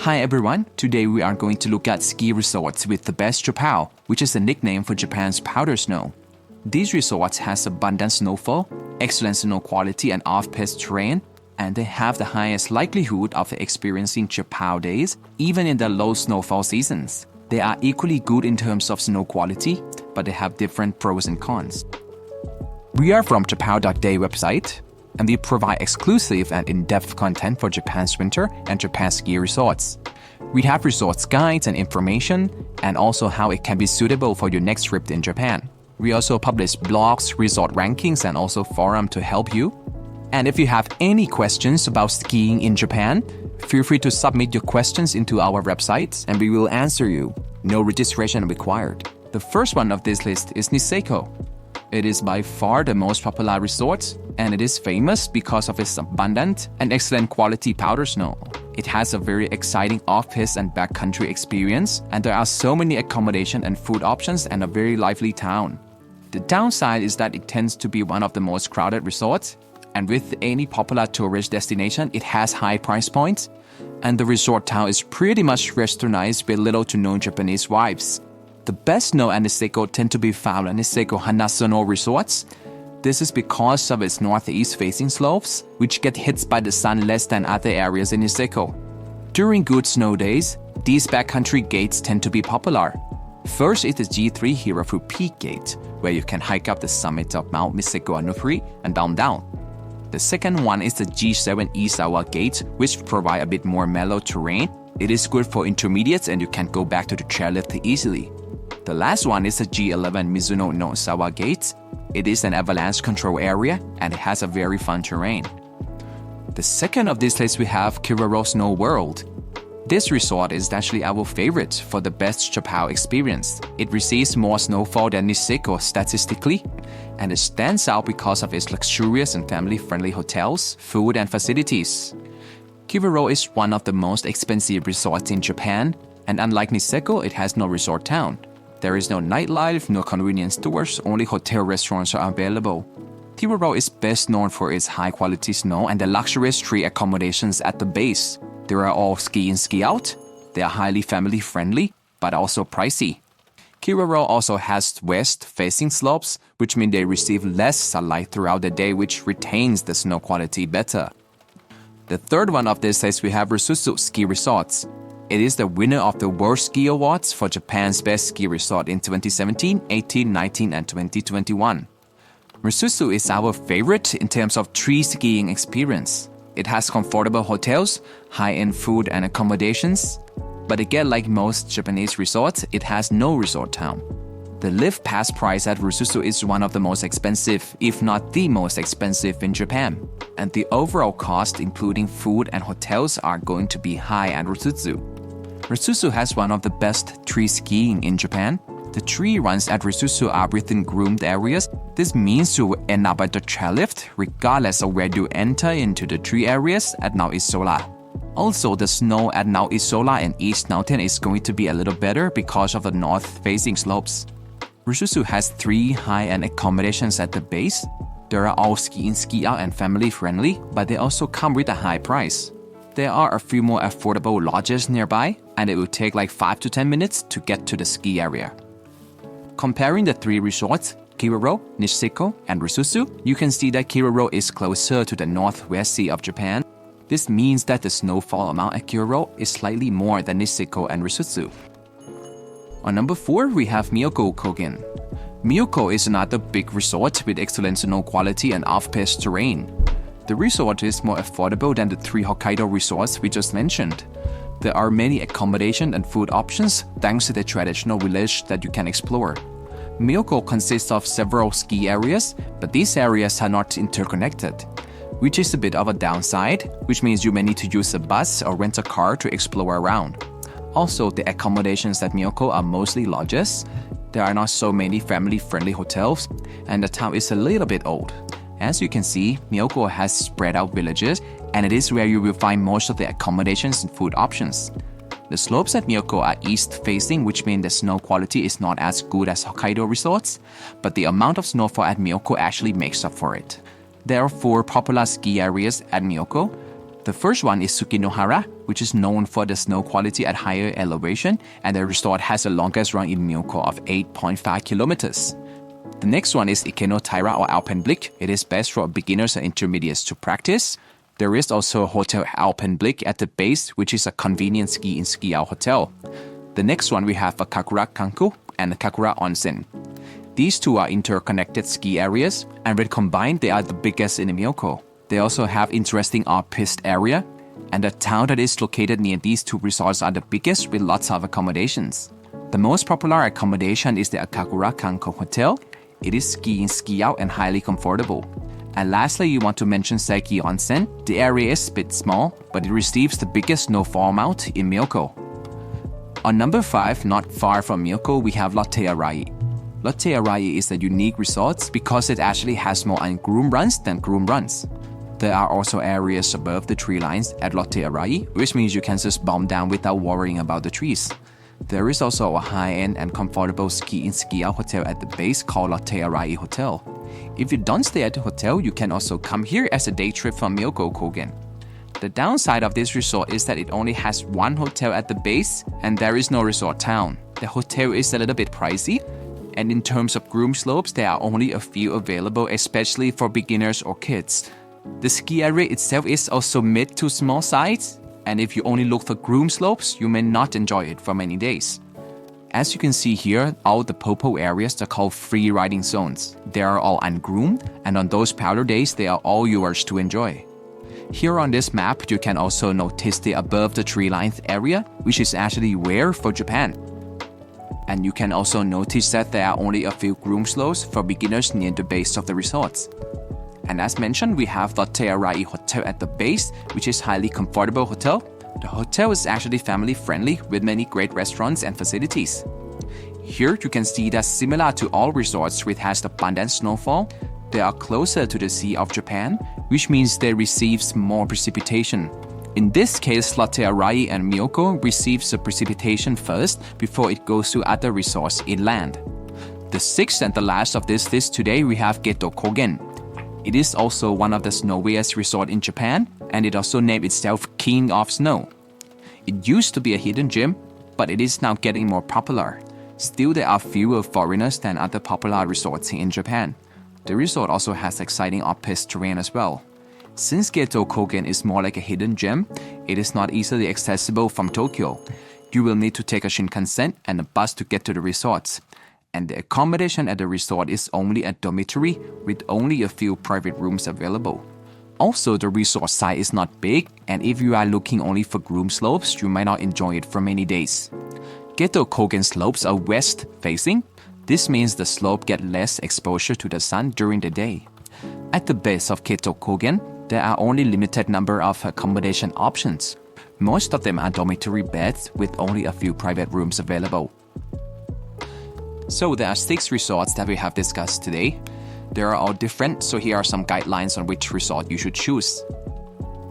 Hi everyone, today we are going to look at ski resorts with the best Japow, which is a nickname for Japan's powder snow. These resorts has abundant snowfall, excellent snow quality and off-piste terrain, and they have the highest likelihood of experiencing Japow days even in the low snowfall seasons. They are equally good in terms of snow quality, but they have different pros and cons. We are from Japow.day website, and we provide exclusive and in-depth content for Japan's winter and Japan's ski resorts. We have resorts guides and information, and also how it can be suitable for your next trip in Japan. We also publish blogs, resort rankings, and also forum to help you. And if you have any questions about skiing in Japan, feel free to submit your questions into our website and we will answer you. No registration required. The first one of this list is Niseko. It is by far the most popular resort, and it is famous because of its abundant and excellent quality powder snow. It has a very exciting off-piste and backcountry experience, and there are so many accommodation and food options and a very lively town. The downside is that it tends to be one of the most crowded resorts, and with any popular tourist destination, it has high price points, and the resort town is pretty much westernized with little to no Japanese vibes. The best snow at Niseko tend to be found at Niseko Hanasono resorts. This is because of its northeast-facing slopes, which get hit by the sun less than other areas in Niseko. During good snow days, these backcountry gates tend to be popular. First is the G3 Hirafu Peak Gate, where you can hike up the summit of Mount Niseko Onofuri and down. The second one is the G7 Isawa Gate, which provide a bit more mellow terrain. It is good for intermediates and you can go back to the chairlift easily. The last one is the G11 Mizuno no Sawa Gate. It is an avalanche control area and it has a very fun terrain. The second of this list we have Kiroro Snow World. This resort is actually our favorite for the best Japow experience. It receives more snowfall than Niseko statistically, and it stands out because of its luxurious and family-friendly hotels, food and facilities. Kiroro is one of the most expensive resorts in Japan, and unlike Niseko, it has no resort town. There is no nightlife, no convenience stores, only hotel restaurants are available. Kiroro is best known for its high-quality snow and the luxurious tree accommodations at the base. They are all ski in, ski out. They are highly family-friendly, but also pricey. Kiroro also has west-facing slopes, which mean they receive less sunlight throughout the day, which retains the snow quality better. The third one of this list we have Rusutsu Ski Resorts. It is the winner of the World Ski Awards for Japan's Best Ski Resort in 2017, 18, 19, and 2021. Rusutsu is our favorite in terms of tree skiing experience. It has comfortable hotels, high-end food and accommodations, but again, like most Japanese resorts, it has no resort town. The lift pass price at Rusutsu is one of the most expensive, if not the most expensive in Japan, and the overall cost including food and hotels are going to be high at Rusutsu. Rusutsu has one of the best tree skiing in Japan. The tree runs at Rusutsu are within groomed areas. This means you will end up at the chairlift regardless of where you enter into the tree areas at Naoisola. Also, the snow at Naoisola and East Mountain is going to be a little better because of the north-facing slopes. Rusutsu has 3 high-end accommodations at the base. They are all ski in, ski out and family-friendly, but they also come with a high price. There are a few more affordable lodges nearby, and it will take like 5 to 10 minutes to get to the ski area. Comparing the 3 resorts, Kiroro, Niseko, and Rusutsu, you can see that Kiroro is closer to the Northwest Sea of Japan. This means that the snowfall amount at Kiroro is slightly more than Niseko and Rusutsu. On number 4, we have Myoko Kogen. Myoko is another big resort with excellent snow quality and off-piste terrain. The resort is more affordable than the 3 Hokkaido resorts we just mentioned. There are many accommodation and food options thanks to the traditional village that you can explore. Myoko consists of several ski areas, but these areas are not interconnected, which is a bit of a downside, which means you may need to use a bus or rent a car to explore around. Also, the accommodations at Myoko are mostly lodges. There are not so many family-friendly hotels, and the town is a little bit old. As you can see, Myoko has spread out villages, and it is where you will find most of the accommodations and food options. The slopes at Myoko are east-facing, which means the snow quality is not as good as Hokkaido resorts, but the amount of snowfall at Myoko actually makes up for it. There are 4 popular ski areas at Myoko. The first one is Tsukinohara, which is known for the snow quality at higher elevation, and the resort has the longest run in Myoko of 8.5 kilometers. The next one is Ikeno Taira or Alpenblick. It is best for beginners and intermediates to practice. There is also Hotel Alpenblick at the base, which is a convenient ski-in ski-out hotel. The next one we have a Kakura Kanku and Kakura Onsen. These two are interconnected ski areas, and when combined, they are the biggest in Myoko. They also have interesting off-piste area, and the town that is located near these two resorts are the biggest with lots of accommodations. The most popular accommodation is the Kakura Kanko Hotel. It is ski-in, ski-out and highly comfortable. And lastly, you want to mention Seiki Onsen. The area is a bit small, but it receives the biggest snowfall amount in Myoko. On number 5, not far from Myoko, we have Lotte Arai. Lotte Arai is a unique resort because it actually has more ungroomed runs than groomed runs. There are also areas above the tree lines at Lotte Arai, which means you can just bump down without worrying about the trees. There is also a high-end and comfortable ski-in ski-out hotel at the base called Lotte Arai Hotel. If you don't stay at the hotel, you can also come here as a day trip from Geto Kogen. The downside of this resort is that it only has one hotel at the base and there is no resort town. The hotel is a little bit pricey, and in terms of groom slopes, there are only a few available, especially for beginners or kids. The ski area itself is also mid to small size, and if you only look for groom slopes, you may not enjoy it for many days. As you can see here, all the popo areas are called free riding zones. They are all ungroomed, and on those powder days, they are all yours to enjoy. Here on this map, you can also notice the above the tree lines area, which is actually rare for Japan. And you can also notice that there are only a few groom slopes for beginners near the base of the resorts. And as mentioned, we have Lotte Arai Hotel at the base, which is highly comfortable hotel. The hotel is actually family friendly with many great restaurants and facilities. Here you can see that similar to all resorts which has abundant snowfall, they are closer to the Sea of Japan, which means they receive more precipitation. In this case, Lotte Arai and Myoko receives the precipitation first before it goes to other resorts inland. The sixth and the last of this list today, we have Geto Kogen. It is also one of the snowiest resorts in Japan, and it also named itself King of Snow. It used to be a hidden gem, but it is now getting more popular. Still, there are fewer foreigners than other popular resorts in Japan. The resort also has exciting off-piste terrain as well. Since Geto Kogen is more like a hidden gem, it is not easily accessible from Tokyo. You will need to take a Shinkansen and a bus to get to the resorts. And the accommodation at the resort is only a dormitory with only a few private rooms available. Also, the resort site is not big, and if you are looking only for groom slopes, you might not enjoy it for many days. Geto Kogen slopes are west-facing. This means the slope gets less exposure to the sun during the day. At the base of Geto Kogen, there are only limited number of accommodation options. Most of them are dormitory beds with only a few private rooms available. So there are 6 resorts that we have discussed today. They are all different, so here are some guidelines on which resort you should choose.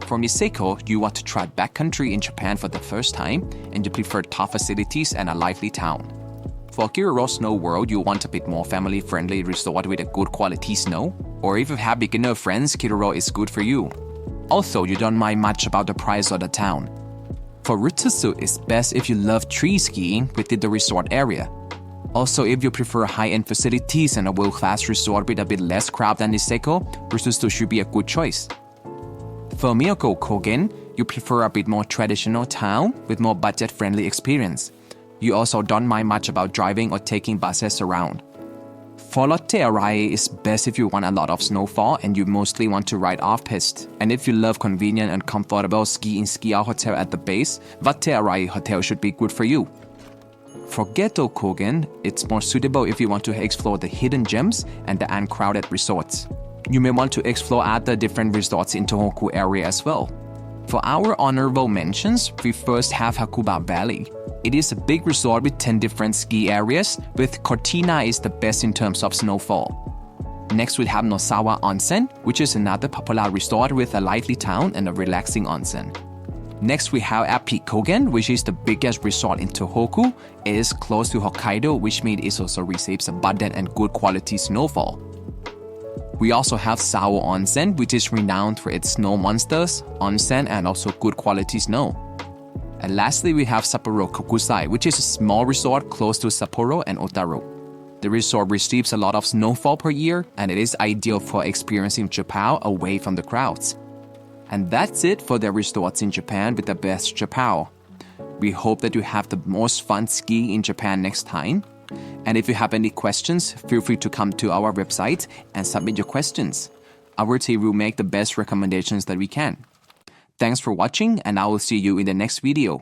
For Niseko, you want to try backcountry in Japan for the first time, and you prefer top facilities and a lively town. For Kiroro Snow World, you want a bit more family-friendly resort with a good quality snow, or if you have beginner friends, Kiroro is good for you. Also, you don't mind much about the price of the town. For Rusutsu, it's best if you love tree skiing within the resort area. Also, if you prefer high-end facilities and a world-class resort with a bit less crowd than Niseko, Rusutsu should be a good choice. For Myoko Kogen, you prefer a bit more traditional town with more budget-friendly experience. You also don't mind much about driving or taking buses around. For Lotte Arai, it's best if you want a lot of snowfall and you mostly want to ride off-piste. And if you love convenient and comfortable ski-in ski-out hotel at the base, Lotte Arai Hotel should be good for you. For Geto Kogen, it's more suitable if you want to explore the hidden gems and the uncrowded resorts. You may want to explore other different resorts in Tohoku area as well. For our honorable mentions, we first have Hakuba Valley. It is a big resort with 10 different ski areas, with Cortina is the best in terms of snowfall. Next we have Nosawa Onsen, which is another popular resort with a lively town and a relaxing onsen. Next we have Epic Kogen, which is the biggest resort in Tohoku. It is close to Hokkaido, which means it also receives abundant and good quality snowfall. We also have Sao Onsen, which is renowned for its snow monsters, onsen, and also good quality snow. And lastly, we have Sapporo Kokusai, which is a small resort close to Sapporo and Otaro. The resort receives a lot of snowfall per year, and it is ideal for experiencing Japow away from the crowds. And that's it for the resorts in Japan with the best Japow. We hope that you have the most fun skiing in Japan next time. And if you have any questions, feel free to come to our website and submit your questions. Our team will make the best recommendations that we can. Thanks for watching, and I will see you in the next video.